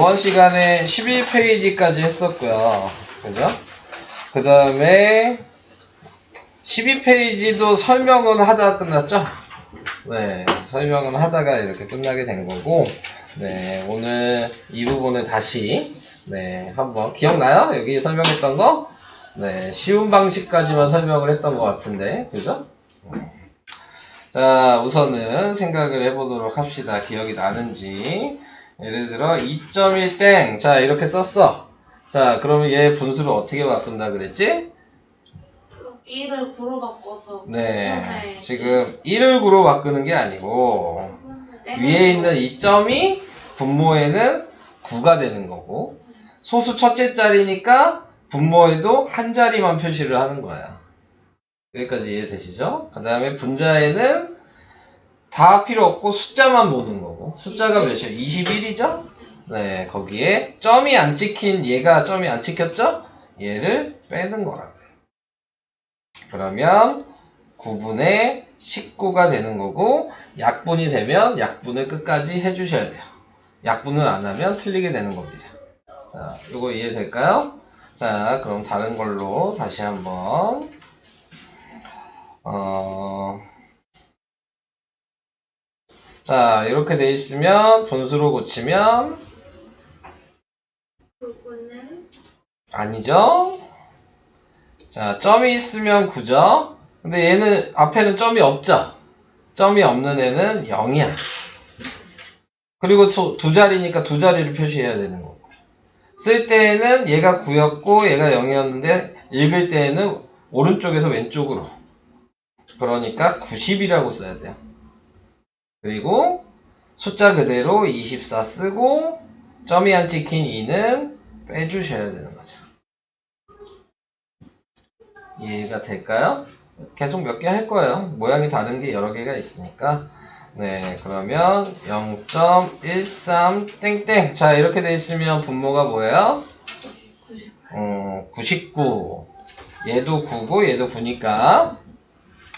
저번 시간에 11페이지까지 했었고요. 그죠? 그 다음에 12페이지도 설명은 하다가 끝났죠? 네, 설명은 하다가 이렇게 끝나게 된 거고, 네, 오늘 이 부분을 다시, 네, 한번, 기억나요? 여기 설명했던 거? 네, 쉬운 방식까지만 설명을 했던 것 같은데, 그죠? 자, 우선은 생각을 해보도록 합시다. 기억이 나는지. 예를 들어, 2.1땡. 자, 이렇게 썼어. 자, 그러면 얘 분수를 어떻게 바꾼다 그랬지? 1을 9로 바꿔서 네, 지금 1을 9로 바꾸는 게 아니고 위에 있는 이 점이 분모에는 9가 되는 거고 소수 첫째 자리니까 분모에도 한 자리만 표시를 하는 거야. 여기까지 이해되시죠? 그 다음에 분자에는 다 필요 없고 숫자만 보는 거고 숫자가 몇이에요? 21이죠? 네, 거기에 점이 안 찍힌 얘가 점이 안 찍혔죠? 얘를 빼는 거라고. 그러면 9분의 19가 되는 거고 약분이 되면 약분을 끝까지 해주셔야 돼요. 약분을 안 하면 틀리게 되는 겁니다. 자, 이거 이해될까요? 자, 그럼 다른 걸로 다시 한번 자, 이렇게 돼 있으면 분수로 고치면 아니죠? 자, 점이 있으면 9죠? 근데 얘는 앞에는 점이 없죠? 점이 없는 애는 0이야. 그리고 두 자리니까 두 자리를 표시해야 되는 거고. 쓸 때에는 얘가 9였고 얘가 0이었는데 읽을 때에는 오른쪽에서 왼쪽으로. 그러니까 90이라고 써야 돼요. 그리고 숫자 그대로 24 쓰고 점이 안 찍힌 2는 빼주셔야 되는 거죠. 이해가 될까요? 계속 몇 개 할 거예요. 모양이 다른 게 여러 개가 있으니까. 네, 그러면 0.13 땡땡. 자, 이렇게 돼 있으면 분모가 뭐예요? 99. 얘도 9고 얘도 9니까.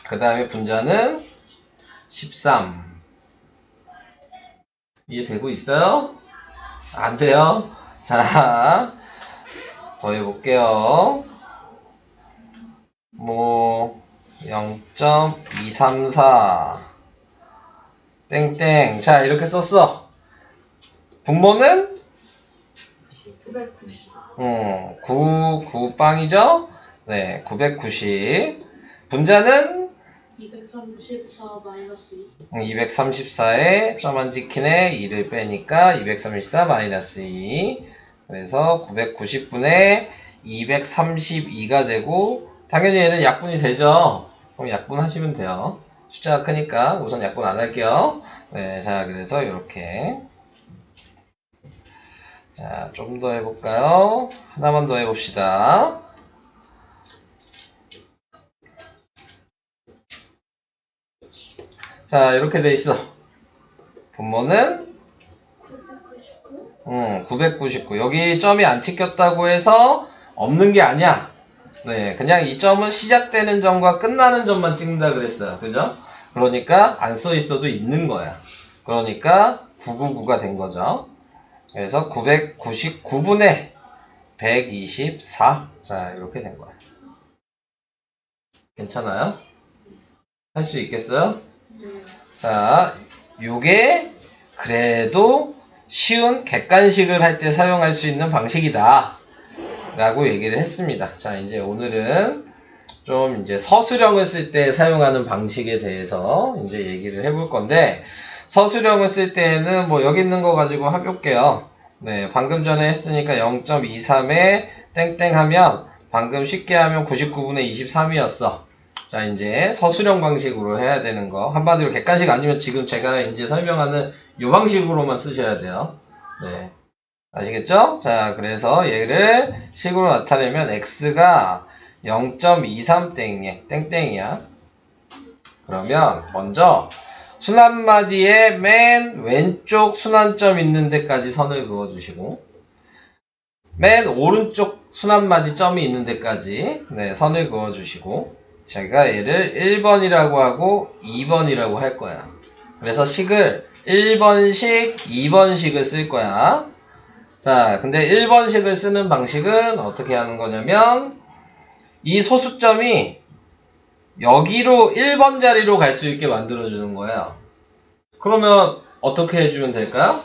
그 다음에 분자는 13. 이해되고 있어요? 안 돼요? 자, 더 해볼게요. 0.234 땡땡. 자, 이렇게 썼어. 분모는 990. 9 빵이죠? 네, 990. 분자는 234 마이너스 2. 234에 점 안 찍힌에 2를 빼니까 234 마이너스 2. 그래서 990분의 232가 되고 당연히 얘는 약분이 되죠. 그럼 약분하시면 돼요. 숫자가 크니까 우선 약분 안 할게요. 네, 자, 그래서 이렇게. 자, 좀 더 해볼까요? 하나만 더 해봅시다. 자, 이렇게 돼 있어. 분모는 999. 여기 점이 안 찍혔다고 해서 없는 게 아니야. 네, 그냥 이 점은 시작되는 점과 끝나는 점만 찍는다 그랬어요. 그죠? 그러니까 안 써 있어도 있는 거야. 그러니까 999가 된 거죠. 그래서 999분의 124. 자, 이렇게 된 거야. 괜찮아요? 할 수 있겠어요? 네. 자, 요게 그래도 쉬운 객관식을 할 때 사용할 수 있는 방식이다 라고 얘기를 했습니다. 자, 이제 오늘은 좀 이제 서술형을 쓸 때 사용하는 방식에 대해서 이제 얘기를 해볼 건데 서술형을 쓸 때는 뭐 여기 있는 거 가지고 해볼게요. 네, 방금 전에 했으니까 0.23에 땡땡 하면 방금 쉽게 하면 99분의 23이었어. 자, 이제 서술형 방식으로 해야 되는 거. 한마디로 객관식 아니면 지금 제가 이제 설명하는 요 방식으로만 쓰셔야 돼요. 네. 아시겠죠? 자, 그래서 얘를 식으로 나타내면 x가 0.23 땡땡이야. 그러면 먼저 순환마디에 맨 왼쪽 순환점 있는 데까지 선을 그어주시고 맨 오른쪽 순환마디 점이 있는 데까지 네, 선을 그어주시고 제가 얘를 1번이라고 하고 2번이라고 할 거야. 그래서 식을 1번식, 2번식을 쓸 거야. 자, 근데 1번식을 쓰는 방식은 어떻게 하는 거냐면 이 소수점이 여기로 1번 자리로 갈 수 있게 만들어주는 거예요. 그러면 어떻게 해주면 될까요?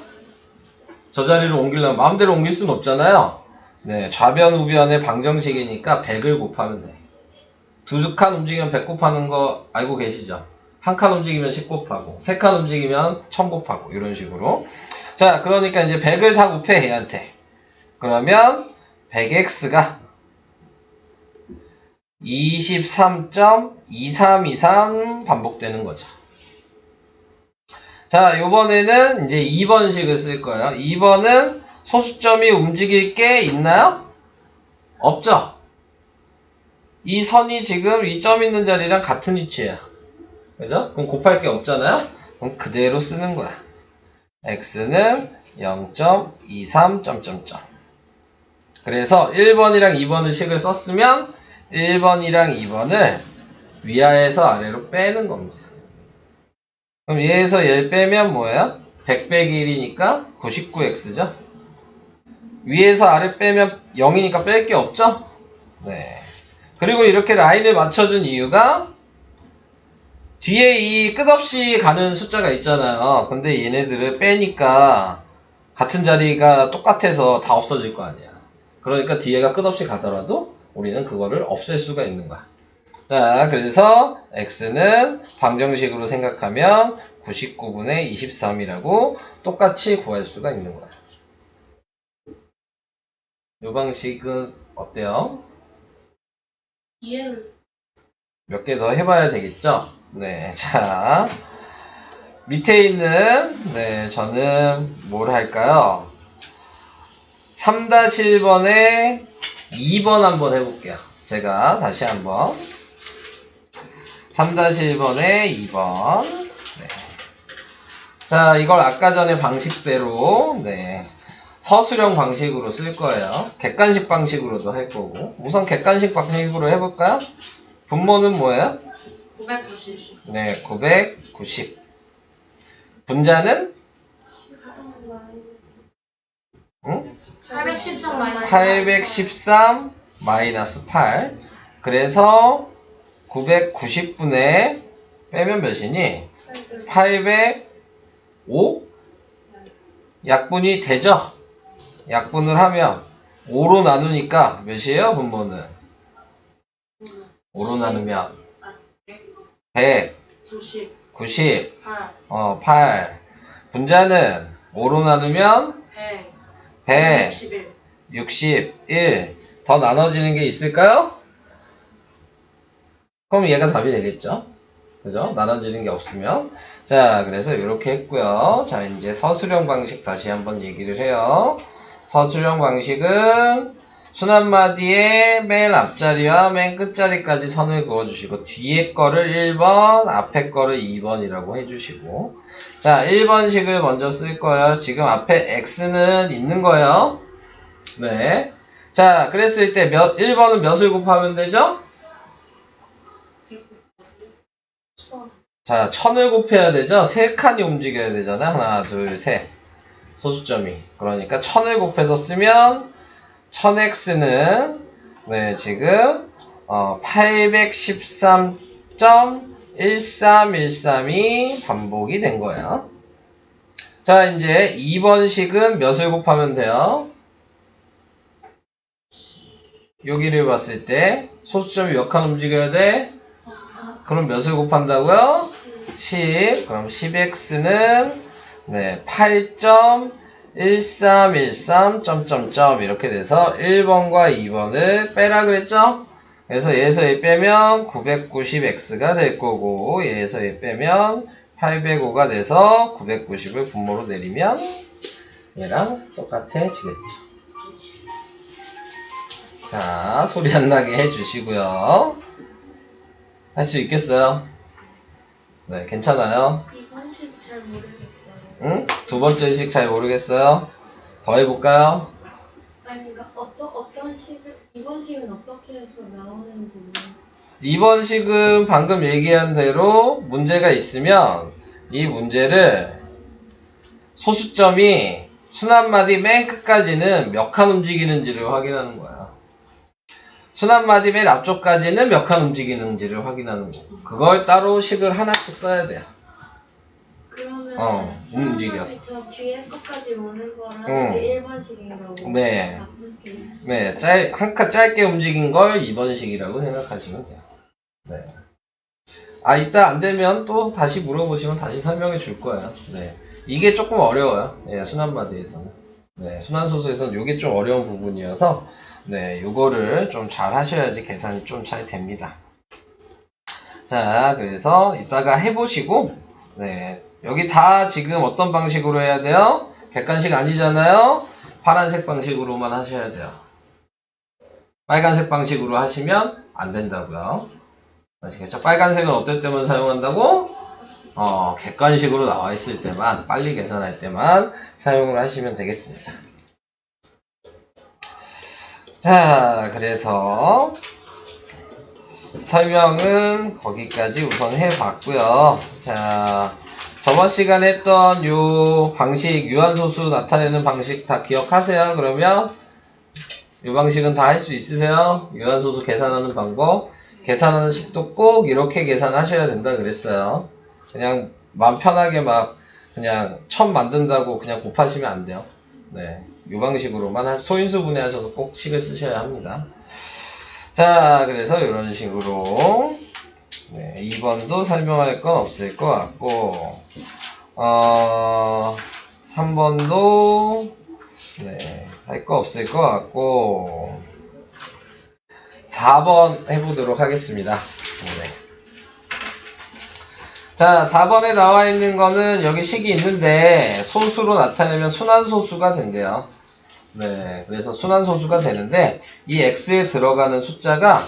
저 자리로 옮기려면 마음대로 옮길 수는 없잖아요. 네, 좌변 우변의 방정식이니까 100을 곱하면 돼. 두 칸 움직이면 100 곱하는 거 알고 계시죠? 한 칸 움직이면 10 곱하고 세 칸 움직이면 1000 곱하고 이런 식으로. 자, 그러니까 이제 100을 다 곱해 얘한테. 그러면 100x가 23.2323 반복되는 거죠. 자, 요번에는 이제 2번식을 쓸 거예요. 2번은 소수점이 움직일 게 있나요? 없죠? 이 선이 지금 이 점 있는 자리랑 같은 위치야. 그죠? 그럼 곱할 게 없잖아요? 그럼 그대로 쓰는 거야. x는 0.23 그래서 1번이랑 2번을 식을 썼으면 1번이랑 2번을 위아래에서 아래로 빼는 겁니다. 그럼 얘에서 얘를 빼면 뭐예요? 100 빼기 1이니까 99x죠? 위에서 아래 빼면 0이니까 뺄 게 없죠? 네. 그리고 이렇게 라인을 맞춰준 이유가 뒤에 이 끝없이 가는 숫자가 있잖아요. 근데 얘네들을 빼니까 같은 자리가 똑같아서 다 없어질 거 아니야. 그러니까 뒤에가 끝없이 가더라도 우리는 그거를 없앨 수가 있는 거야. 자, 그래서 x는 방정식으로 생각하면 99분의 23이라고 똑같이 구할 수가 있는 거야. 이 방식은 어때요? 이해를. 몇 개 더 해봐야 되겠죠? 네, 자, 밑에 있는, 네, 저는 뭘 할까요? 3-1번에 2번 한번 해볼게요. 제가 다시 한번. 3-1번에 2번. 네. 자, 이걸 아까 전에 방식대로, 네, 서술형 방식으로 쓸 거예요. 객관식 방식으로도 할 거고. 우선 객관식 방식으로 해볼까요? 분모는 뭐예요? 990. 네, 990. 분자는? 응? 813 마이너스 813 마이너스 8. 그래서 990분의 빼면 몇이니? 805? 약분이 되죠? 약분을 하면 5로 나누니까 몇이에요? 분모는? 5로 나누면 100, 90. 8. 8. 분자는 5로 나누면 100. 100, 61. 61. 더 나눠지는 게 있을까요? 그럼 얘가 답이 되겠죠? 그죠? 나눠지는 게 없으면. 자, 그래서 이렇게 했고요. 자, 이제 서술형 방식 다시 한번 얘기를 해요. 서술형 방식은 순한마디에 맨 앞자리와 맨 끝자리까지 선을 그어주시고 뒤에 거를 1번, 앞에 거를 2번이라고 해주시고. 자, 1번식을 먼저 쓸 거예요. 지금 앞에 x는 있는 거예요. 네. 자, 그랬을 때 1번은 몇을 곱하면 되죠? 자, 1000을 곱해야 되죠? 3칸이 움직여야 되잖아요. 하나, 둘, 셋. 소수점이. 그러니까 1000을 곱해서 쓰면 1000x는 네, 지금 813.1313이 반복이 된 거예요. 자, 이제 2번식은 몇을 곱하면 돼요? 여기를 봤을 때 소수점이 몇 칸 움직여야 돼? 그럼 몇을 곱한다고요? 10. 그럼 10x는 네, 8.1313 이렇게 돼서 1번과 2번을 빼라 그랬죠? 그래서 얘에서 얘 빼면 990x가 될 거고 얘에서 얘 빼면 805가 돼서 990을 분모로 내리면 얘랑 똑같아지겠죠. 자, 소리 안 나게 해주시고요. 할 수 있겠어요? 네, 괜찮아요? 이번 식 잘 모르겠어요. 응? 두 번째 식 잘 모르겠어요? 더 해볼까요? 아니 그러니까 어떤 식을 이번 식은 어떻게 해서 나오는지 모르겠어요. 이번 식은 방금 얘기한 대로 문제가 있으면 이 문제를 소수점이 순환마디 맨 끝까지는 몇 칸 움직이는지를 확인하는 거야. 순환마디 맨 앞쪽까지는 몇 칸 움직이는지를 확인하는 거고. 그걸 따로 식을 하나씩 써야 돼요. 그러면 움직였어. 저 뒤에 것까지 오는 거랑 응. 1번씩인 거고. 네. 바꿀게요. 네, 한 칸 짧게 움직인 걸 2번식이라고 생각하시면 돼요. 네. 아, 이따 안 되면 또 다시 물어보시면 다시 설명해 줄 거예요. 네. 이게 조금 어려워요. 네, 순환마디에서는. 네, 순환소수에서는 이게 좀 어려운 부분이어서, 네, 요거를 좀 잘 하셔야지 계산이 좀 잘 됩니다. 자, 그래서 이따가 해보시고, 네, 여기 다 지금 어떤 방식으로 해야 돼요? 객관식 아니잖아요? 파란색 방식으로만 하셔야 돼요. 빨간색 방식으로 하시면 안 된다고요. 아시겠죠? 빨간색은 어떨 때만 사용한다고? 객관식으로 나와 있을 때만, 빨리 계산할 때만 사용을 하시면 되겠습니다. 자, 그래서 설명은 거기까지 우선 해봤고요. 자, 저번 시간에 했던 요 방식, 유한소수 나타내는 방식 다 기억하세요? 그러면 이 방식은 다 할 수 있으세요? 유한소수 계산하는 방법. 계산하는 식도 꼭 이렇게 계산하셔야 된다 그랬어요. 그냥 마음 편하게 막 그냥 1000 만든다고 그냥 곱하시면 안 돼요. 네, 이 방식으로만 소인수 분해하셔서 꼭 식을 쓰셔야 합니다. 자, 그래서 이런 식으로 네, 2번도 설명할 건 없을 것 같고 3번도 네, 할 거 없을 것 같고 4번 해보도록 하겠습니다. 네. 자, 4번에 나와 있는 거는 여기 식이 있는데 소수로 나타내면 순환소수가 된대요. 네, 그래서 순환소수가 되는데 이 x에 들어가는 숫자가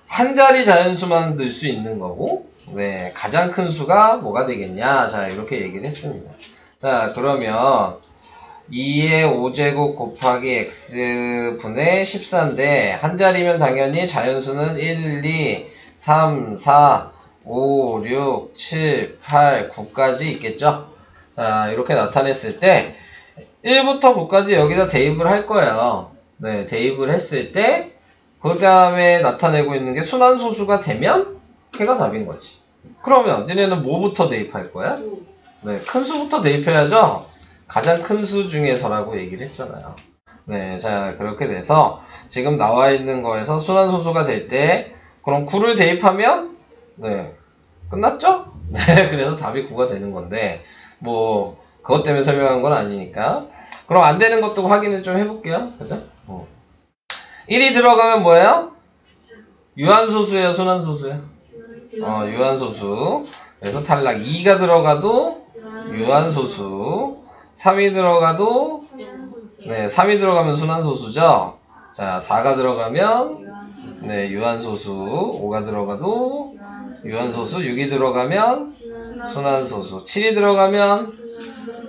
한 자리 자연수만 들 수 있는 거고, 네, 가장 큰 수가 뭐가 되겠냐? 자, 이렇게 얘기를 했습니다. 자, 그러면 2의 5제곱 곱하기 x분의 14인데 한 자리면 당연히 자연수는 1, 2, 3, 4, 5, 6, 7, 8, 9까지 있겠죠? 자, 이렇게 나타냈을 때 1부터 9까지 여기다 대입을 할 거예요. 네, 대입을 했을 때 그 다음에 나타내고 있는 게 순환소수가 되면 걔가 답인 거지. 그러면 너네는 뭐부터 대입할 거야? 네, 큰 수부터 대입해야죠. 가장 큰 수 중에서라고 얘기를 했잖아요. 네, 자, 그렇게 돼서 지금 나와 있는 거에서 순환소수가 될 때 그럼 9를 대입하면 네, 끝났죠? 네, 그래서 답이 9가 되는 건데 뭐 그것 때문에 설명한 건 아니니까. 그럼 안 되는 것도 확인을 좀 해볼게요. 그죠? 1이 들어가면 뭐예요? 유한소수예요, 순환소수예요? 유한소수. 그래서 탈락. 2가 들어가도 유한소수. 3이 들어가도 네, 3이 들어가면 순환소수죠. 자, 4가 들어가면 네, 유한소수. 5가 들어가도 유한소수. 6이 들어가면 순환소수. 7이 들어가면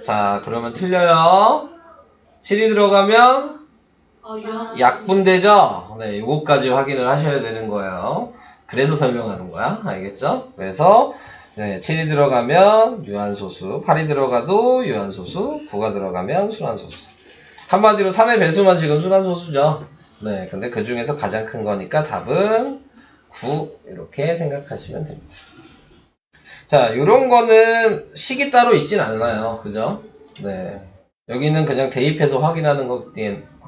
자, 그러면 틀려요. 7이 들어가면 약분되죠? 네, 요거까지 확인을 하셔야 되는 거예요. 그래서 설명하는 거야. 알겠죠? 그래서 네, 7이 들어가면 유한소수, 8이 들어가도 유한소수, 9가 들어가면 순환소수. 한마디로 3의 배수만 지금 순환소수죠. 네, 근데 그 중에서 가장 큰 거니까 답은 9 이렇게 생각하시면 됩니다. 자, 요런 거는 식이 따로 있진 않아요. 그죠? 네. 여기는 그냥 대입해서 확인하는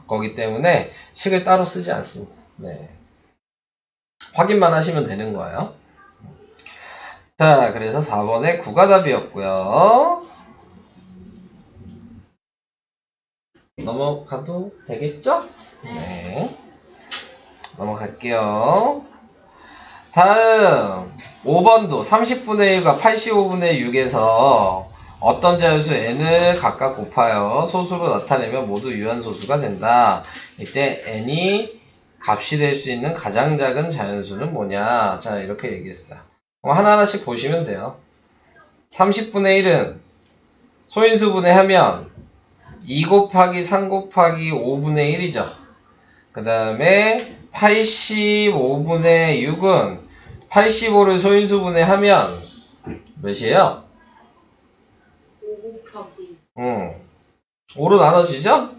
거기 때문에 식을 따로 쓰지 않습니다. 네. 확인만 하시면 되는 거예요. 자, 그래서 4번에 9가 답이었고요. 넘어가도 되겠죠? 네. 넘어갈게요. 다음 5번도 30분의 1과 85분의 6에서 어떤 자연수 n을 각각 곱하여 소수로 나타내면 모두 유한소수가 된다. 이때 n이 값이 될 수 있는 가장 작은 자연수는 뭐냐? 자, 이렇게 얘기했어요. 하나하나씩 보시면 돼요. 30분의 1은 소인수분해 하면 2 곱하기 3 곱하기 5분의 1이죠. 그 다음에 85분의 6은 85를 소인수분해 하면 몇이에요? 5 곱하기 5로 나눠지죠?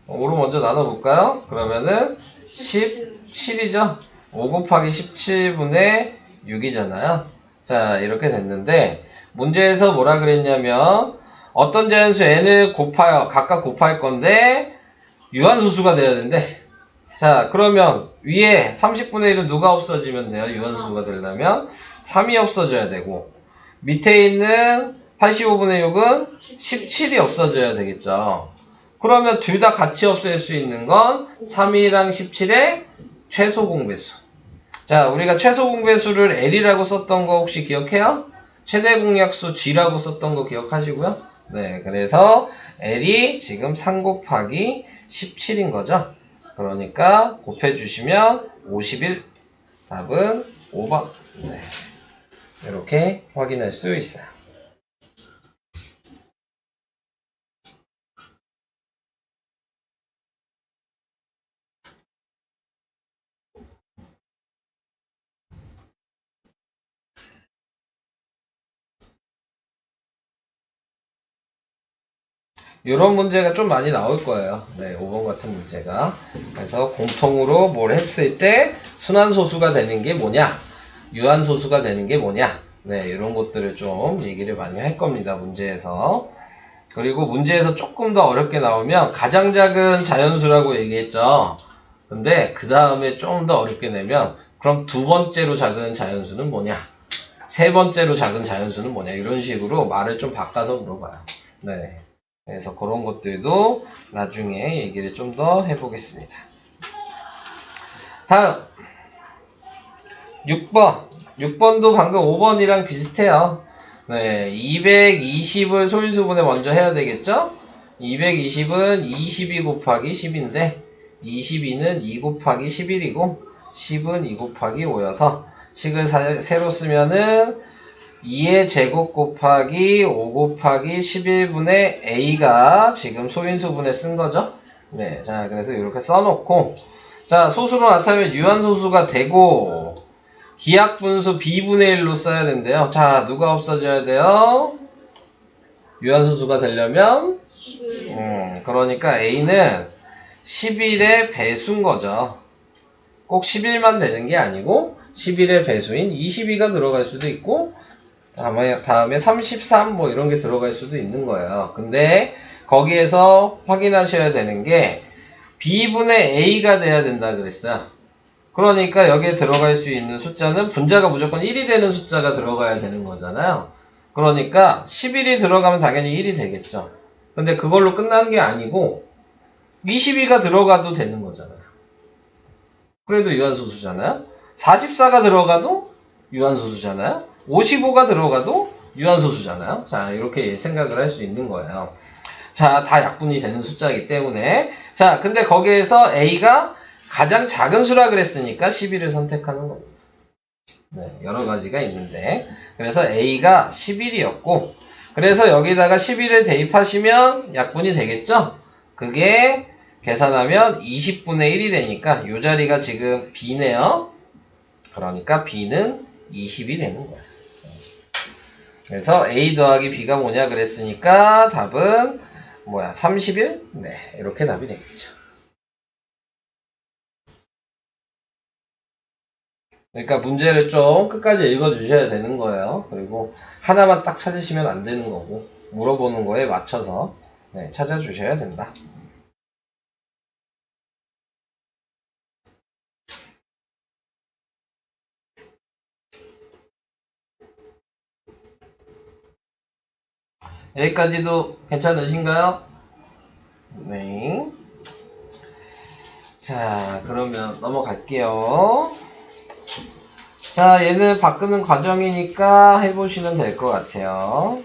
5로 먼저 나눠볼까요? 그러면은 17이죠? 5 곱하기 17분의 6이잖아요. 자, 이렇게 됐는데 문제에서 뭐라 그랬냐면 어떤 자연수 n을 곱하여 각각 곱할 건데 유한소수가 돼야 된대. 자, 그러면 위에 30분의 1은 누가 없어지면 돼요? 유한소수가 되려면 3이 없어져야 되고 밑에 있는 85분의 6은 17이 없어져야 되겠죠. 그러면 둘 다 같이 없앨 수 있는 건 3이랑 17의 최소 공배수. 자, 우리가 최소 공배수를 L이라고 썼던 거 혹시 기억해요? 최대 공약수 G라고 썼던 거 기억하시고요. 네, 그래서 L이 지금 3 곱하기 17인 거죠. 그러니까 곱해주시면 51. 답은 5번. 네, 이렇게 확인할 수 있어요. 이런 문제가 좀 많이 나올 거예요. 네, 5번 같은 문제가. 그래서 공통으로 뭘 했을 때 순환소수가 되는 게 뭐냐, 유한소수가 되는 게 뭐냐, 네, 이런 것들을 좀 얘기를 많이 할 겁니다, 문제에서. 그리고 문제에서 조금 더 어렵게 나오면 가장 작은 자연수라고 얘기했죠. 근데 그 다음에 좀 더 어렵게 내면 그럼 두 번째로 작은 자연수는 뭐냐, 세 번째로 작은 자연수는 뭐냐, 이런 식으로 말을 좀 바꿔서 물어봐요. 네. 그래서 그런 것들도 나중에 얘기를 좀 더 해보겠습니다. 다음 6번. 6번도 방금 5번이랑 비슷해요. 네, 220을 소인수분해 먼저 해야 되겠죠? 220은 22 곱하기 10인데 22는 2 곱하기 11이고 10은 2 곱하기 5여서 식을 세로 쓰면은 2의 제곱 곱하기 5 곱하기 11분의 a가 지금 소인수분해 쓴 거죠. 네, 자, 그래서 이렇게 써놓고, 자, 소수로 나타나면 유한소수가 되고, 기하분수 b분의 1로 써야 된대요. 자, 누가 없어져야 돼요? 유한소수가 되려면, 그러니까 a는 11의 배수인 거죠. 꼭 11만 되는 게 아니고, 11의 배수인 22가 들어갈 수도 있고, 다음에 33 뭐 이런 게 들어갈 수도 있는 거예요. 근데 거기에서 확인하셔야 되는 게 b분의 a가 돼야 된다 그랬어요. 그러니까 여기에 들어갈 수 있는 숫자는 분자가 무조건 1이 되는 숫자가 들어가야 되는 거잖아요. 그러니까 11이 들어가면 당연히 1이 되겠죠. 근데 그걸로 끝난 게 아니고 22가 들어가도 되는 거잖아요. 그래도 유한소수잖아요. 44가 들어가도 유한소수잖아요. 55가 들어가도 유한소수잖아요. 자, 이렇게 생각을 할 수 있는 거예요. 자, 다 약분이 되는 숫자이기 때문에. 자, 근데 거기에서 A가 가장 작은 수라 그랬으니까 11을 선택하는 겁니다. 네, 여러 가지가 있는데. 그래서 A가 11이었고, 그래서 여기다가 11을 대입하시면 약분이 되겠죠? 그게 계산하면 20분의 1이 되니까 이 자리가 지금 B네요. 그러니까 B는 20이 되는 거야. 그래서 A 더하기 B가 뭐냐 그랬으니까 답은 뭐야? 31? 네, 이렇게 답이 되겠죠. 그러니까 문제를 좀 끝까지 읽어주셔야 되는 거예요. 그리고 하나만 딱 찾으시면 안 되는 거고 물어보는 거에 맞춰서 네, 찾아주셔야 된다. 여기까지도 괜찮으신가요? 네. 자, 그러면 넘어갈게요. 자, 얘는 바꾸는 과정이니까 해보시면 될 것 같아요.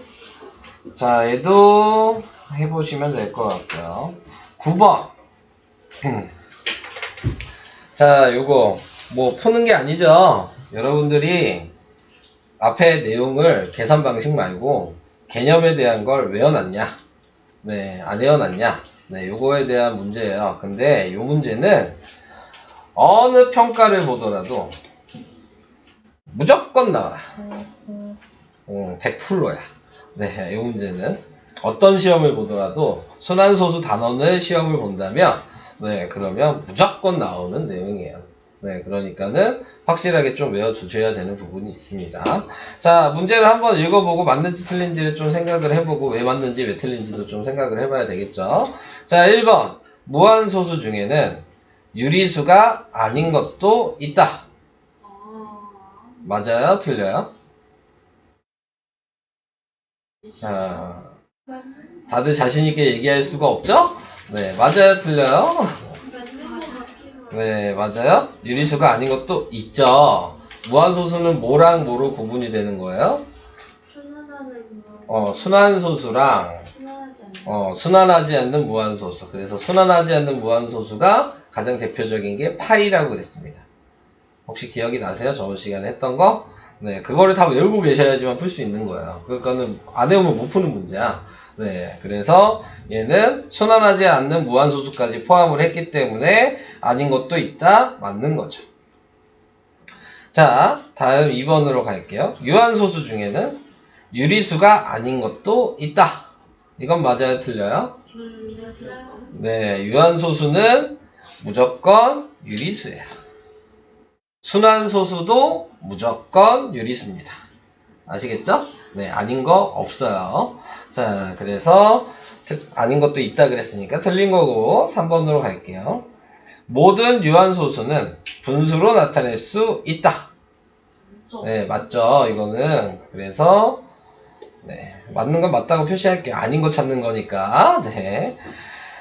자, 얘도 해보시면 될 것 같고요. 9번. 자, 요거 뭐 푸는 게 아니죠. 여러분들이 앞에 내용을 계산 방식 말고 개념에 대한 걸 외워놨냐? 네, 안 외워놨냐? 네, 요거에 대한 문제예요. 근데 요 문제는 어느 평가를 보더라도 무조건 나와. 100%야. 네, 이 문제는. 어떤 시험을 보더라도 순환소수 단원을 시험을 본다면 네, 그러면 무조건 나오는 내용이에요. 네, 그러니까는 확실하게 좀 외워주셔야 되는 부분이 있습니다. 자, 문제를 한번 읽어보고 맞는지 틀린지를 좀 생각을 해보고 왜 맞는지 왜 틀린지도 좀 생각을 해봐야 되겠죠. 자, 1번. 무한소수 중에는 유리수가 아닌 것도 있다. 맞아요? 틀려요? 자, 다들 자신있게 얘기할 수가 없죠? 네, 맞아요? 틀려요? 맞는 것 같기도 네, 맞아요? 유리수가 아닌 것도 있죠. 무한소수는 뭐랑 뭐로 구분이 되는 거예요? 순환하는 순환소수랑 순환하지 않는 순환하지 않는 무한소수. 그래서 순환하지 않는 무한소수가 가장 대표적인 게 파이라고 그랬습니다. 혹시 기억이 나세요? 저번 시간에 했던 거? 네, 그거를 다 외우고 계셔야지만 풀 수 있는 거예요. 그거는 안 외우면 못 푸는 문제야. 네, 그래서 얘는 순환하지 않는 무한소수까지 포함을 했기 때문에 아닌 것도 있다, 맞는 거죠. 자, 다음 2번으로 갈게요. 유한소수 중에는 유리수가 아닌 것도 있다. 이건 맞아요, 틀려요? 네, 유한소수는 무조건 유리수예요. 순환소수도 무조건 유리수입니다. 아시겠죠? 네, 아닌 거 없어요. 자, 그래서 아닌 것도 있다 그랬으니까 틀린 거고 3번으로 갈게요. 모든 유한소수는 분수로 나타낼 수 있다. 네, 맞죠? 이거는 그래서 네, 맞는 건 맞다고 표시할게요. 아닌 거 찾는 거니까. 네.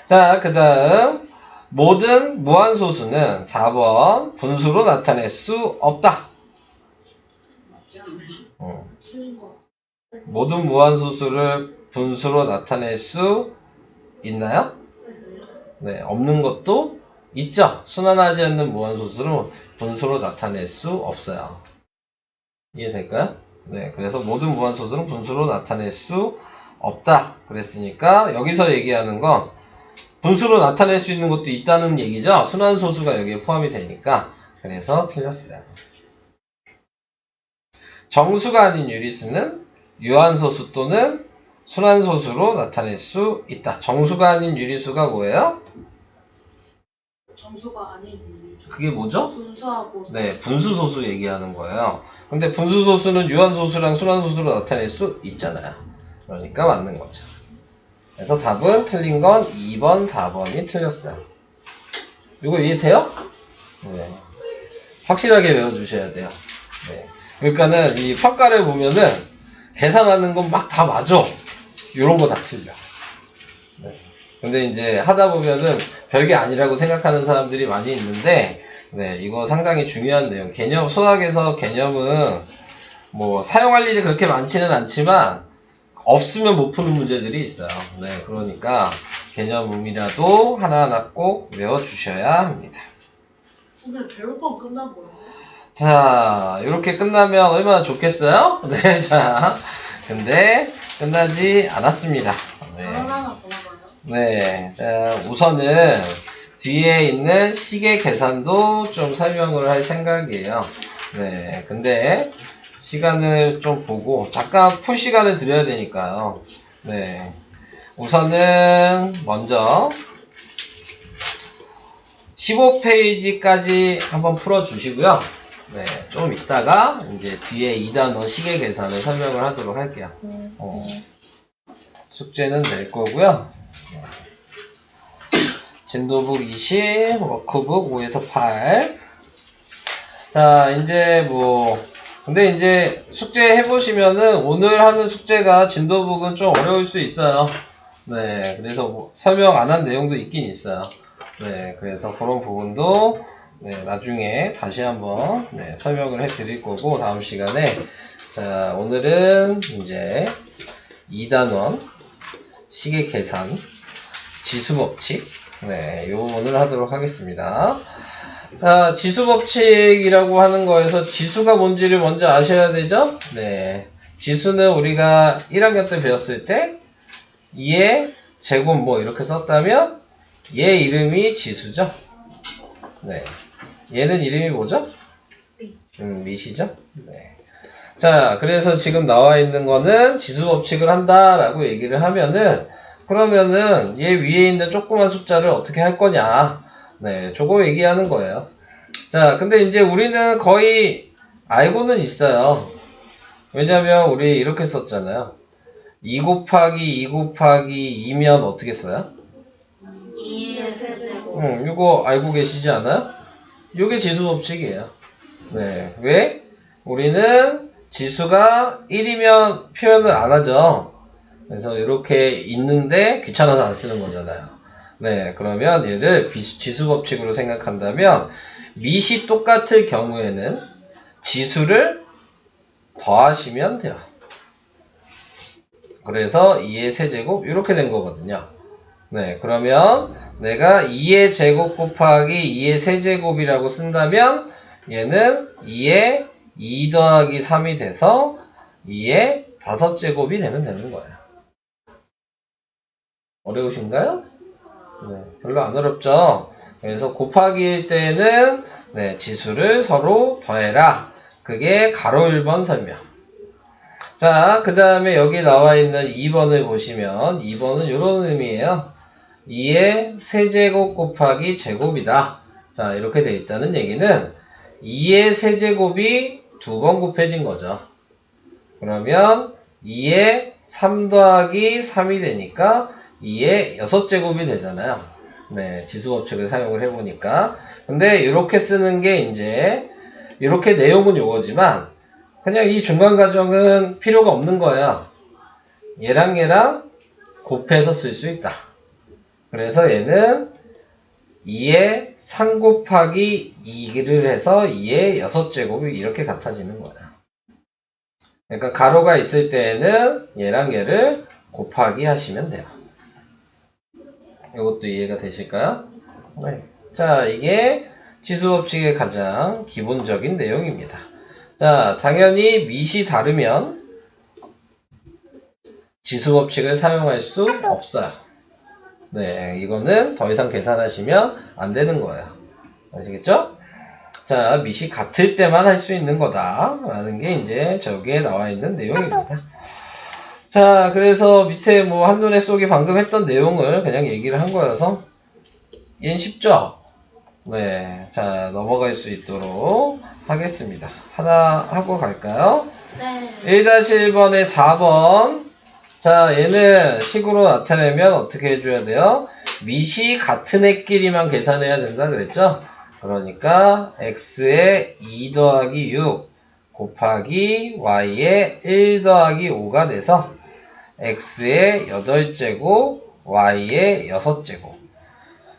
자, 그 다음 모든 무한소수는 4번 분수로 나타낼 수 없다. 모든 무한소수를 분수로 나타낼 수 있나요? 네, 없는 것도 있죠. 순환하지 않는 무한소수를 분수로 나타낼 수 없어요. 이해될까요? 네, 그래서 모든 무한소수는 분수로 나타낼 수 없다. 그랬으니까 여기서 얘기하는 건 분수로 나타낼 수 있는 것도 있다는 얘기죠. 순환소수가 여기에 포함이 되니까. 그래서 틀렸어요. 정수가 아닌 유리수는 유한소수 또는 순환소수로 나타낼 수 있다. 정수가 아닌 유리수가 뭐예요? 정수가 아닌 유리수. 그게 뭐죠? 분수하고 네, 분수소수 얘기하는 거예요. 근데 분수소수는 유한소수랑 순환소수로 나타낼 수 있잖아요. 그러니까 맞는 거죠. 그래서 답은 틀린 건 2번, 4번이 틀렸어요. 이거 이해돼요? 네. 확실하게 외워주셔야 돼요. 네. 그러니까는 이 평가를 보면은 계산하는 건 막 다 맞아. 요런 거 다 틀려. 네. 근데 이제 하다 보면은 별게 아니라고 생각하는 사람들이 많이 있는데, 네, 이거 상당히 중요한 내용. 개념, 수학에서 개념은 뭐 사용할 일이 그렇게 많지는 않지만, 없으면 못 푸는 문제들이 있어요. 네, 그러니까 개념음이라도 하나하나 꼭 외워주셔야 합니다. 오늘 배울 건 끝난 거예요? 자, 이렇게 끝나면 얼마나 좋겠어요? 네, 자, 근데 끝나지 않았습니다. 네, 하나하나 더 나가요? 네, 자, 우선은 뒤에 있는 시계 계산도 좀 설명을 할 생각이에요. 네, 근데 시간을 좀 보고 잠깐 풀 시간을 드려야 되니까요. 네, 우선은 먼저 15페이지까지 한번 풀어주시고요. 네, 좀 이따가 이제 뒤에 2단원 시계 계산을 설명을 하도록 할게요. 숙제는 낼 거고요. 진도북 20, 워크북 5에서 8. 자, 이제 뭐 근데 이제 숙제 해보시면은 오늘 하는 숙제가 진도북은 좀 어려울 수 있어요. 네, 그래서 뭐 설명 안 한 내용도 있긴 있어요. 네, 그래서 그런 부분도 네, 나중에 다시 한번 네, 설명을 해 드릴 거고 다음 시간에 자, 오늘은 이제 2단원 시계 계산 지수법칙 네, 요 부분을 하도록 하겠습니다. 자, 지수법칙이라고 하는 거에서 지수가 뭔지를 먼저 아셔야 되죠? 네. 지수는 우리가 1학년 때 배웠을 때 2의 제곱 뭐 이렇게 썼다면 얘 이름이 지수죠? 네. 얘는 이름이 뭐죠? 밑이죠? 네. 자, 그래서 지금 나와 있는 거는 지수법칙을 한다라고 얘기를 하면은, 그러면은 얘 위에 있는 조그만 숫자를 어떻게 할 거냐. 네, 저거 얘기하는 거예요. 자, 근데 이제 우리는 거의 알고는 있어요. 왜냐면 우리 이렇게 썼잖아요. 2 곱하기 2 곱하기 2면 어떻게 써요? 2의 세제곱. 이거 알고 계시지 않아요? 이게 지수법칙이에요. 네, 왜? 우리는 지수가 1이면 표현을 안 하죠. 그래서 이렇게 있는데 귀찮아서 안 쓰는 거잖아요. 네, 그러면 얘를 지수법칙으로 생각한다면 밑이 똑같을 경우에는 지수를 더하시면 돼요. 그래서 2의 세제곱 이렇게 된 거거든요. 네, 그러면 내가 2의 제곱 곱하기 2의 세제곱이라고 쓴다면 얘는 2의 2 더하기 3이 돼서 2의 5제곱이 되면 되는 거예요. 어려우신가요? 네, 별로 안 어렵죠? 그래서 곱하기일 때는 네, 지수를 서로 더해라. 그게 가로 1번 설명. 자, 그 다음에 여기 나와 있는 2번을 보시면 2번은 이런 의미예요. 2의 세제곱 곱하기 제곱이다. 자, 이렇게 돼 있다는 얘기는 2의 세제곱이 2번 곱해진 거죠. 그러면 2의 3 더하기 3이 되니까 2의 6제곱이 되잖아요. 네, 지수법칙을 사용을 해보니까. 근데 이렇게 쓰는 게 이제 이렇게 내용은 요거지만 그냥 이 중간 과정은 필요가 없는 거예요. 얘랑 곱해서 쓸 수 있다. 그래서 얘는 2의 3 곱하기 2를 해서 2의 6제곱이 이렇게 같아지는 거야. 그러니까 가로가 있을 때에는 얘랑 얘를 곱하기 하시면 돼요. 이것도 이해가 되실까요? 네. 자, 이게 지수법칙의 가장 기본적인 내용입니다. 자, 당연히 밑이 다르면 지수법칙을 사용할 수 없어요. 네, 이거는 더 이상 계산하시면 안 되는 거예요. 아시겠죠? 자, 밑이 같을 때만 할 수 있는 거다. 라는 게 이제 저기에 나와 있는 내용입니다. 자, 그래서 밑에 뭐 한눈에 쏘기 방금 했던 내용을 그냥 얘기를 한 거여서 얘는 쉽죠? 네, 자, 넘어갈 수 있도록 하겠습니다. 하나 하고 갈까요? 네. 1-1번에 4번. 자, 얘는 식으로 나타내면 어떻게 해줘야 돼요? 밑이 같은 애끼리만 계산해야 된다 그랬죠? 그러니까 x의 2 더하기 6 곱하기 y의 1 더하기 5가 돼서 x의 8제곱 y의 6제곱.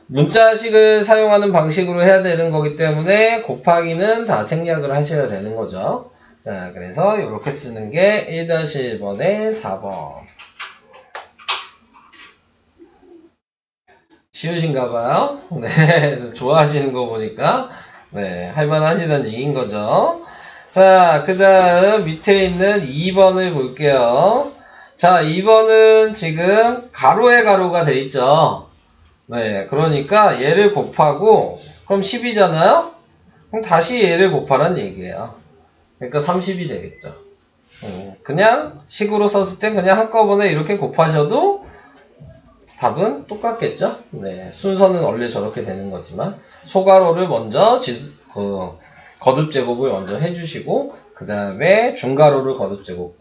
문자식을 사용하는 방식으로 해야 되는 거기 때문에 곱하기는 다 생략을 하셔야 되는 거죠. 자, 그래서 이렇게 쓰는 게 1-1번에 4번. 쉬우신가봐요? 네, 좋아하시는 거 보니까, 네, 할만하시다는 얘기인 거죠. 자, 그 다음 밑에 있는 2번을 볼게요. 자, 2번은 지금 가로에 가로가 돼 있죠. 네, 그러니까 얘를 곱하고, 그럼 10이잖아요? 그럼 다시 얘를 곱하란 얘기예요. 그러니까 30이 되겠죠. 그냥 식으로 썼을 땐 그냥 한꺼번에 이렇게 곱하셔도 답은 똑같겠죠? 네, 순서는 원래 저렇게 되는 거지만 소가로를 먼저 거듭 제곱을 먼저 해주시고 그 다음에 중가로를 거듭 제곱.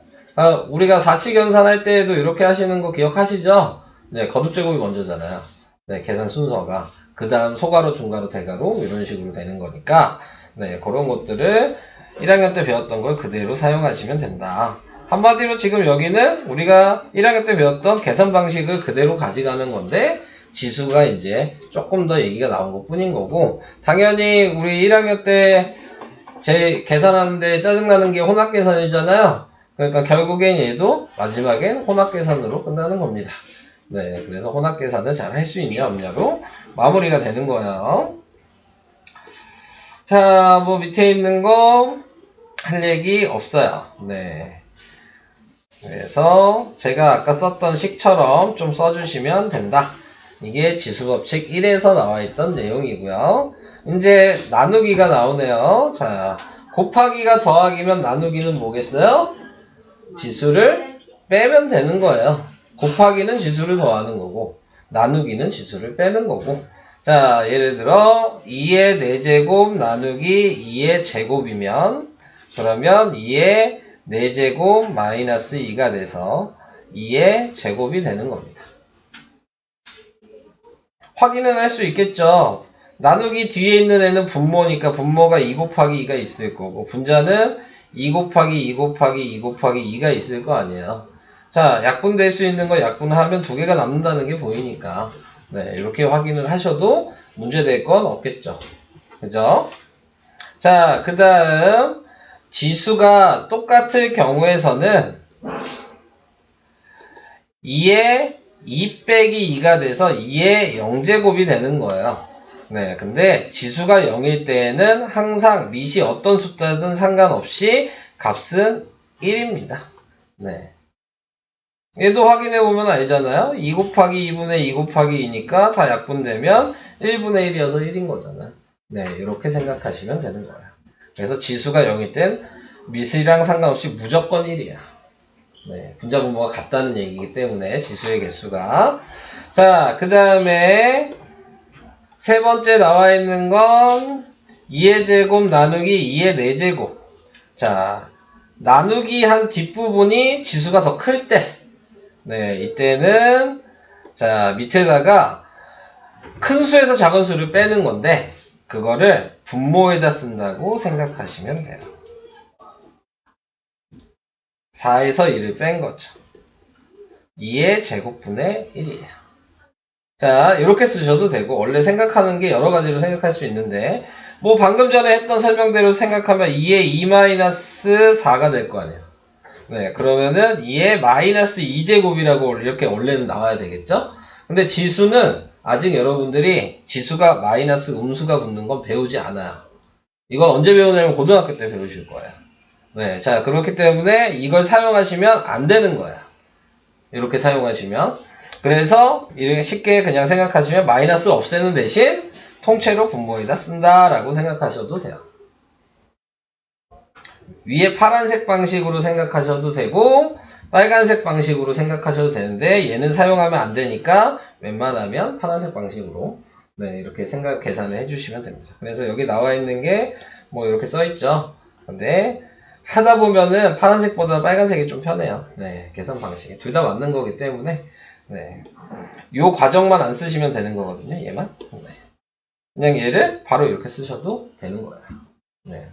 우리가 4치 계산할 때에도 이렇게 하시는 거 기억하시죠? 네, 거듭 제곱이 먼저잖아요. 네, 계산 순서가. 그 다음 소가로, 중가로, 대가로 이런 식으로 되는 거니까 네, 그런 것들을 1학년 때 배웠던 걸 그대로 사용하시면 된다. 한마디로 지금 여기는 우리가 1학년 때 배웠던 계산 방식을 그대로 가져가는 건데 지수가 이제 조금 더 얘기가 나온 것 뿐인 거고 당연히 우리 1학년 때 제 계산하는데 짜증나는 게 혼합 계산이잖아요. 그러니까 결국엔 얘도 마지막엔 혼합 계산으로 끝나는 겁니다. 네, 그래서 혼합 계산을 잘 할 수 있냐 없냐로 마무리가 되는 거예요. 자, 뭐 밑에 있는 거 할 얘기 없어요. 네. 그래서 제가 아까 썼던 식처럼 좀 써주시면 된다. 이게 지수법칙 1에서 나와 있던 내용이고요. 이제 나누기가 나오네요. 자, 곱하기가 더하기면 나누기는 뭐겠어요? 지수를 빼면 되는 거예요. 곱하기는 지수를 더하는 거고 나누기는 지수를 빼는 거고. 자, 예를 들어 2의 4제곱 나누기 2의 제곱이면 그러면 2의 4제곱 마이너스 2가 돼서 2의 제곱이 되는 겁니다. 확인은 할 수 있겠죠. 나누기 뒤에 있는 애는 분모니까 분모가 2 곱하기 2가 있을 거고 분자는 2 곱하기 2 곱하기 2 곱하기 2가 있을 거 아니에요. 자, 약분될 수 있는 거 약분하면 2개가 남는다는 게 보이니까 네, 이렇게 확인을 하셔도 문제될 건 없겠죠. 그죠? 자, 그 다음 지수가 똑같을 경우에서는 2에 2 빼기 2가 돼서 2의 0제곱이 되는 거예요. 네, 근데 지수가 0일 때에는 항상 밑이 어떤 숫자든 상관없이 값은 1입니다. 네. 얘도 확인해보면 알잖아요. 2 곱하기 2분의 2 곱하기 2니까 다 약분되면 1분의 1이어서 1인 거잖아요. 네, 이렇게 생각하시면 되는 거예요. 그래서 지수가 0일 땐 밑이랑 상관없이 무조건 1이야. 네, 분자 분모가 같다는 얘기이기 때문에 지수의 개수가. 자, 그 다음에 세 번째 나와 있는 건 2의 제곱 나누기 2의 4제곱. 자, 나누기 한 뒷부분이 지수가 더 클 때, 네, 이때는 자, 밑에다가 큰 수에서 작은 수를 빼는 건데 그거를 분모에다 쓴다고 생각하시면 돼요. 4에서 1을 뺀 거죠. 2의 제곱분의 1이에요. 자, 이렇게 쓰셔도 되고 원래 생각하는 게 여러 가지로 생각할 수 있는데 뭐 방금 전에 했던 설명대로 생각하면 2의 2-4가 될 거 아니에요. 네, 그러면은 2의 마이너스 2제곱이라고 이렇게 원래는 나와야 되겠죠? 근데 지수는 아직 여러분들이 지수가 마이너스 음수가 붙는 건 배우지 않아요. 이건 언제 배우냐면 고등학교 때 배우실 거예요. 네, 자, 그렇기 때문에 이걸 사용하시면 안 되는 거야. 이렇게 사용하시면. 그래서 이렇게 쉽게 그냥 생각하시면 마이너스를 없애는 대신 통째로 분모에다 쓴다라고 생각하셔도 돼요. 위에 파란색 방식으로 생각하셔도 되고 빨간색 방식으로 생각하셔도 되는데 얘는 사용하면 안 되니까 웬만하면 파란색 방식으로 네, 이렇게 계산을 해주시면 됩니다. 그래서 여기 나와 있는 게 뭐 이렇게 써 있죠. 근데 하다 보면은 파란색보다 빨간색이 좀 편해요. 네, 계산 방식이 둘 다 맞는 거기 때문에 네, 요 과정만 안 쓰시면 되는 거거든요. 얘만. 네. 그냥 얘를 바로 이렇게 쓰셔도 되는 거예요. 네.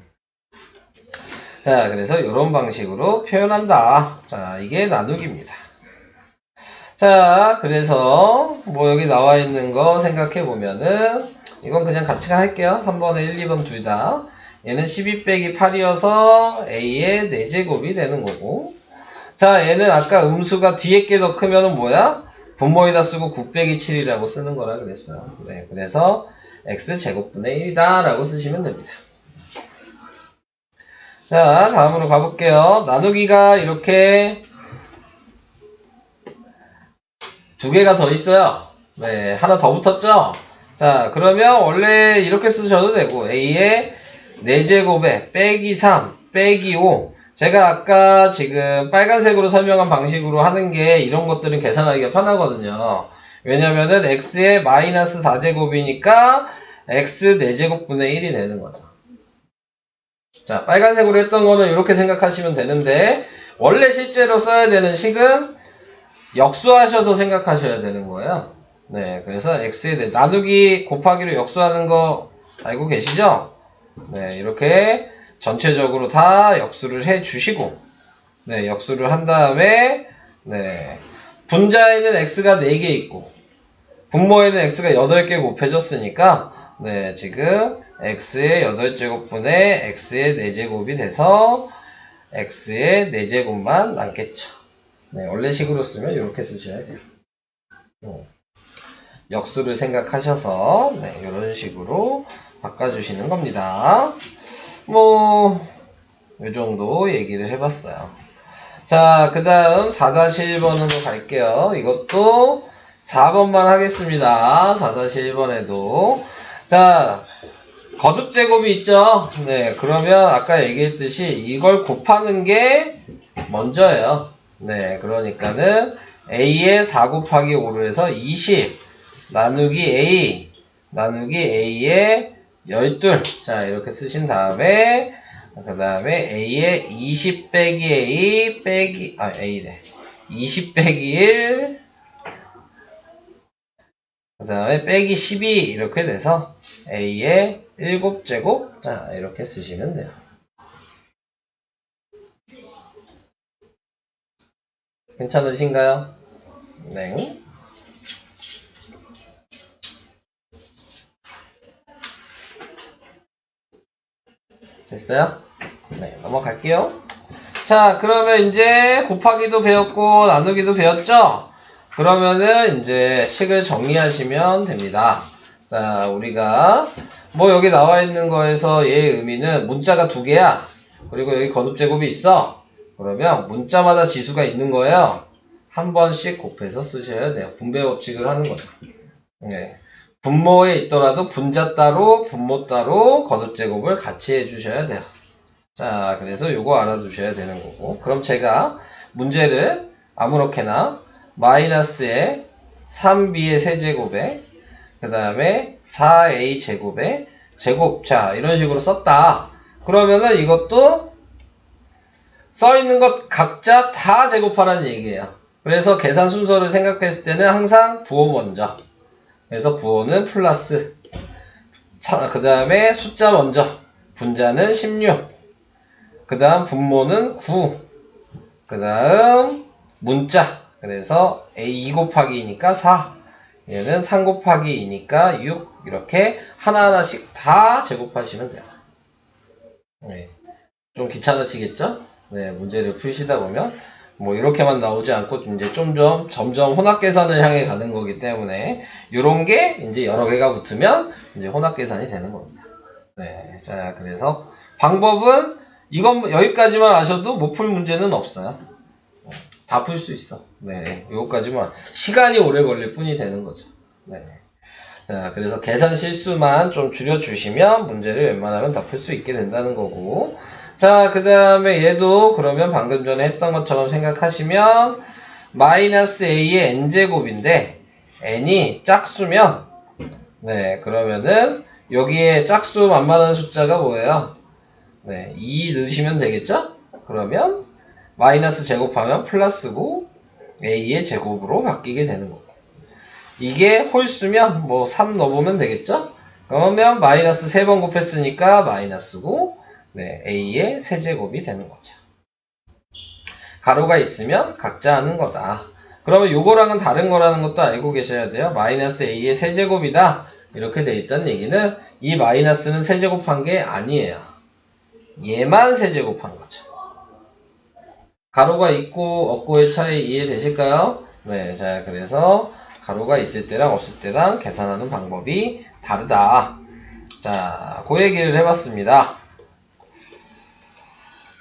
자, 그래서 이런 방식으로 표현한다. 자, 이게 나누기입니다. 자, 그래서 뭐 여기 나와 있는 거 생각해 보면은 이건 그냥 같이 할게요. 3번에 1, 2번 둘 다. 얘는 12 빼기 8이어서 A의 4제곱이 되는 거고. 자, 얘는 아까 음수가 뒤에 게 더 크면은 뭐야? 분모에다 쓰고 9 빼기 7이라고 쓰는 거라 그랬어요. 네, 그래서 X제곱분의 1이다 라고 쓰시면 됩니다. 자, 다음으로 가볼게요. 나누기가 이렇게 두 개가 더 있어요. 네, 하나 더 붙었죠? 자, 그러면 원래 이렇게 쓰셔도 되고 A의 4제곱에 빼기 3 빼기 5. 제가 아까 지금 빨간색으로 설명한 방식으로 하는 게 이런 것들은 계산하기가 편하거든요. 왜냐면은 X의 마이너스 4제곱이니까 X 4제곱분의 1이 되는 거죠. 자, 빨간색으로 했던 거는 이렇게 생각하시면 되는데 원래 실제로 써야 되는 식은 역수하셔서 생각하셔야 되는 거예요. 네, 그래서 X에 나누기 곱하기로 역수하는 거 알고 계시죠? 네, 이렇게 전체적으로 다 역수를 해 주시고 네, 역수를 한 다음에 네, 분자에는 X가 4개 있고 분모에는 X가 8개 곱해졌으니까 네, 지금 X의 8제곱분의 X의 4제곱이 돼서 X의 4제곱만 남겠죠. 네, 원래 식으로 쓰면 이렇게 쓰셔야 돼요. 역수를 생각하셔서 네, 이런 식으로 바꿔주시는 겁니다. 뭐, 이 정도 얘기를 해봤어요. 자, 그 다음 4-1번으로 갈게요. 이것도 4번만 하겠습니다. 4-1번에도. 자, 거듭 제곱이 있죠? 네, 그러면 아까 얘기했듯이 이걸 곱하는 게 먼저예요. 네, 그러니까는 A의 4 곱하기 5로 해서 20 나누기 A 나누기 A의 12. 자, 이렇게 쓰신 다음에 그 다음에 A의 20 빼기 A 빼기 A네. 20 빼기 1 그 다음에 빼기 12 이렇게 돼서 A의 7제곱 자 이렇게 쓰시면 돼요. 괜찮으신가요? 네. 됐어요? 네, 넘어갈게요. 자, 그러면 이제 곱하기도 배웠고 나누기도 배웠죠? 그러면은 이제 식을 정리하시면 됩니다. 자, 우리가 뭐 여기 나와 있는 거에서 얘의 의미는 문자가 2개야. 그리고 여기 거듭제곱이 있어. 그러면 문자마다 지수가 있는 거예요. 한 번씩 곱해서 쓰셔야 돼요. 분배 법칙을 하는 거죠. 네. 분모에 있더라도 분자 따로 분모 따로 거듭제곱을 같이 해주셔야 돼요. 자, 그래서 요거 알아두셔야 되는 거고. 그럼 제가 문제를 아무렇게나 마이너스에 3b의 세제곱에 그 다음에 4a 제곱에 제곱 자 이런 식으로 썼다. 그러면은 이것도 써있는 것 각자 다 제곱하라는 얘기예요. 그래서 계산 순서를 생각했을 때는 항상 부호 먼저. 그래서 부호는 플러스 그 다음에 숫자 먼저. 분자는 16 그 다음 분모는 9 그 다음 문자 그래서 A 2 곱하기 2니까 4 얘는 3 곱하기 2니까 6 이렇게 하나하나씩 다 제곱하시면 돼요. 네. 좀 귀찮아지겠죠? 네, 문제를 푸시다 보면 뭐 이렇게만 나오지 않고 이제 점점 혼합 계산을 향해 가는 거기 때문에 요런 게 이제 여러 개가 붙으면 이제 혼합 계산이 되는 겁니다. 네, 자 그래서 방법은 이건 여기까지만 아셔도 못 풀 문제는 없어요. 다 풀 수 있어. 네, 요거까지만 시간이 오래 걸릴 뿐이 되는 거죠. 네. 자, 그래서 계산 실수만 좀 줄여주시면 문제를 웬만하면 다 풀 수 있게 된다는 거고. 자, 그 다음에 얘도 그러면 방금 전에 했던 것처럼 생각하시면 마이너스 a의 n제곱인데 n이 짝수면 네, 그러면은 여기에 짝수 만만한 숫자가 뭐예요? 네, 2 넣으시면 되겠죠? 그러면 마이너스 제곱하면 플러스고 a의 제곱으로 바뀌게 되는 거고. 이게 홀수면 뭐 3 넣어보면 되겠죠? 그러면 마이너스 3번 곱했으니까 마이너스고 네, a의 세제곱이 되는 거죠. 가로가 있으면 각자 하는 거다. 그러면 요거랑은 다른 거라는 것도 알고 계셔야 돼요. 마이너스 a의 세제곱이다. 이렇게 돼 있다는 얘기는 이 마이너스는 세제곱한 게 아니에요. 얘만 세제곱한 거죠. 가로가 있고 없고의 차이 이해되실까요? 네, 자 그래서 가로가 있을 때랑 없을 때랑 계산하는 방법이 다르다. 자, 그 얘기를 해봤습니다.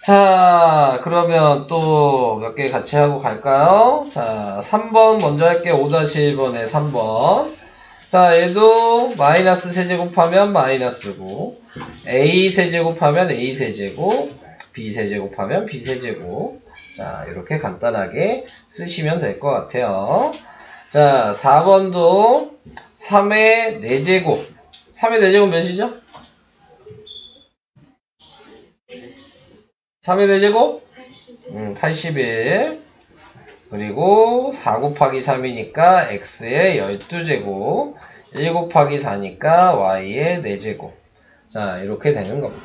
자, 그러면 또 몇 개 같이 하고 갈까요? 자, 3번 먼저 할게요. 5-1번에 3번. 자, 얘도 마이너스 세제곱하면 마이너스고, a 세제곱하면 a 세제곱, b 세제곱하면 b 세제곱. 자, 이렇게 간단하게 쓰시면 될 것 같아요. 자, 4번도 3의 4제곱. 3의 4제곱 몇이죠? 3의 4제곱? 81. 그리고 4 곱하기 3이니까 x의 12제곱. 1 곱하기 4니까 y의 4제곱. 자, 이렇게 되는 겁니다.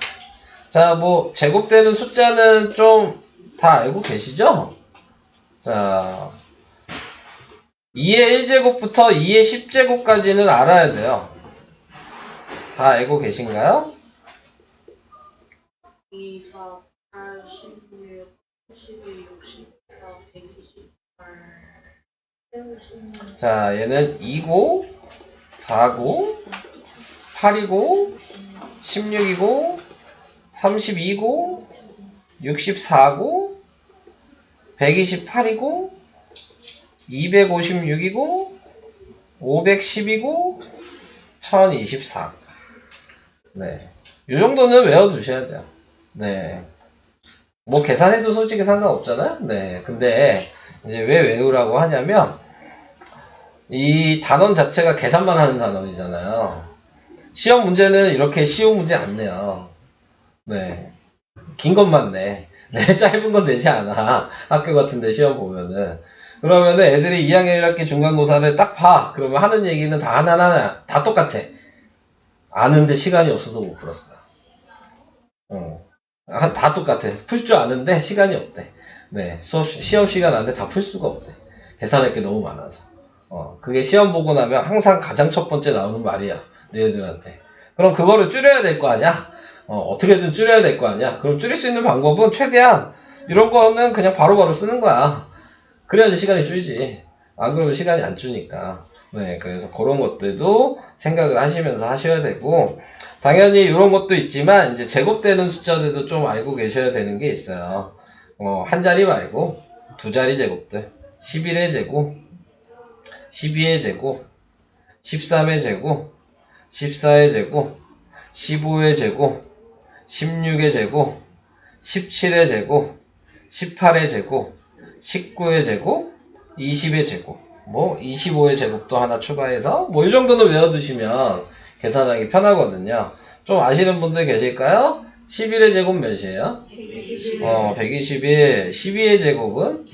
자, 뭐, 제곱되는 숫자는 좀 다 알고 계시죠? 자, 2의 1제곱부터 2의 10제곱까지는 알아야 돼요. 다 알고 계신가요? 2, 4, 8, 16, 12, 64, 128. 자, 얘는 2고, 4고, 8이고, 16이고, 32고, 64고, 128이고, 256이고, 510이고, 1024. 네. 이 정도는 외워두셔야 돼요. 네. 뭐 계산해도 솔직히 상관없잖아요. 네. 근데 이제 왜 외우라고 하냐면 이 단원 자체가 계산만 하는 단원이잖아요. 시험 문제는 이렇게 쉬운 문제 안 내요. 네. 긴 것만 내. 네, 짧은 건 내지 않아. 학교 같은데 시험 보면은. 그러면은 애들이 2학년 1학기 중간고사를 딱 봐. 그러면 하는 얘기는 다 하나하나 다 똑같아. 아는데 시간이 없어서 못 풀었어. 다 똑같아. 풀 줄 아는데 시간이 없대. 네, 시험 시간 안에 다 풀 수가 없대. 계산할 게 너무 많아서. 그게 시험 보고 나면 항상 가장 첫 번째 나오는 말이야. 너희들한테. 그럼 그거를 줄여야 될 거 아니야? 어떻게든 줄여야 될 거 아니야? 그럼 줄일 수 있는 방법은 최대한 이런 거는 그냥 바로바로 쓰는 거야. 그래야지 시간이 줄지. 안 그러면 시간이 안 주니까. 네, 그래서 그런 것들도 생각을 하시면서 하셔야 되고, 당연히 이런 것도 있지만, 이제 제곱되는 숫자들도 좀 알고 계셔야 되는 게 있어요. 한 자리 말고, 두 자리 제곱들. 11의 제곱, 12의 제곱, 13의 제곱, 14의 제곱, 15의 제곱, 16의 제곱, 17의 제곱, 18의 제곱, 19의 제곱, 20의 제곱, 뭐 25의 제곱도 하나 추가해서 뭐 이 정도는 외워두시면 계산하기 편하거든요. 좀 아시는 분들 계실까요? 11의 제곱 몇이에요? 121. 12의 제곱은?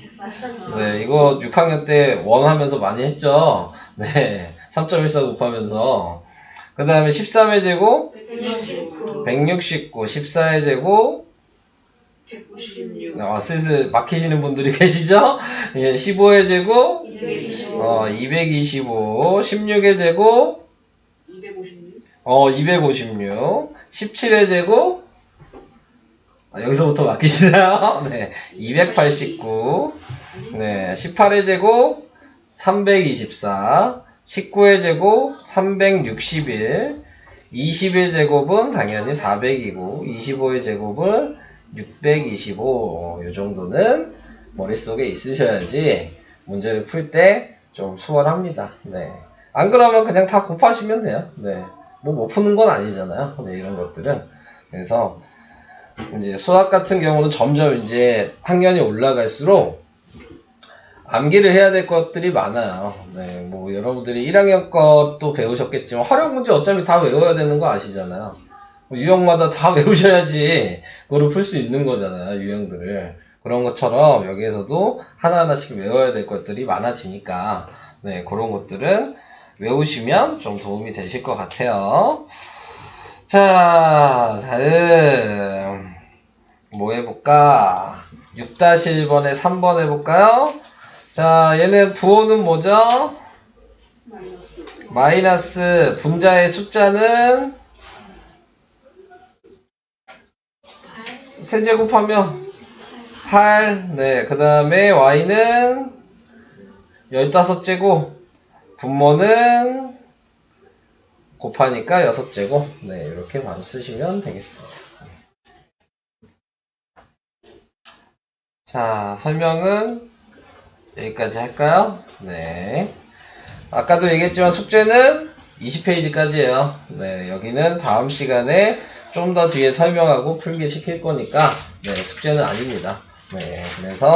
네, 이거 6학년 때 원 하면서 많이 했죠. 네, 3.14 곱하면서. 그 다음에 13의 제곱? 169. 14의 제곱? 196. 슬슬 막히시는 분들이 계시죠? 예, 15의 제곱? 225. 225. 16의 제곱? 256. 256. 17의 제곱? 여기서부터 막히시나요? 네. 289. 네. 18의 제곱? 324. 19의 제곱? 361. 20의 제곱은 당연히 400이고, 25의 제곱은 625. 요 정도는 머릿속에 있으셔야지 문제를 풀 때 좀 수월합니다. 네. 안 그러면 그냥 다 곱하시면 돼요. 네. 뭐 못 푸는 건 아니잖아요. 네, 이런 것들은. 그래서 이제 수학 같은 경우는 점점 이제 학년이 올라갈수록 암기를 해야 될 것들이 많아요. 네, 뭐 여러분들이 1학년 것도 배우셨겠지만 활용 문제 어차피 다 외워야 되는 거 아시잖아요. 유형마다 다 외우셔야지 그거를 풀 수 있는 거잖아요. 유형들을. 그런 것처럼 여기에서도 하나하나씩 외워야 될 것들이 많아지니까 네, 그런 것들은 외우시면 좀 도움이 되실 것 같아요. 자, 다음 뭐 해볼까? 6-1번에 3번 해볼까요? 자, 얘는 부호는 뭐죠? 마이너스. 분자의 숫자는 세제곱하면 8. 네, 그 다음에 y는 15제곱. 분모는 곱하니까 6제곱. 네, 이렇게 바로 쓰시면 되겠습니다. 자, 설명은 여기까지 할까요? 네. 아까도 얘기했지만 숙제는 20페이지까지예요. 네, 여기는 다음 시간에 좀 더 뒤에 설명하고 풀게 시킬 거니까 네, 숙제는 아닙니다. 네, 그래서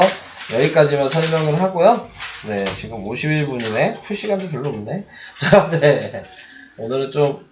여기까지만 설명을 하고요. 네, 지금 51분이네. 풀 시간도 별로 없네. 자, 네. 오늘은 좀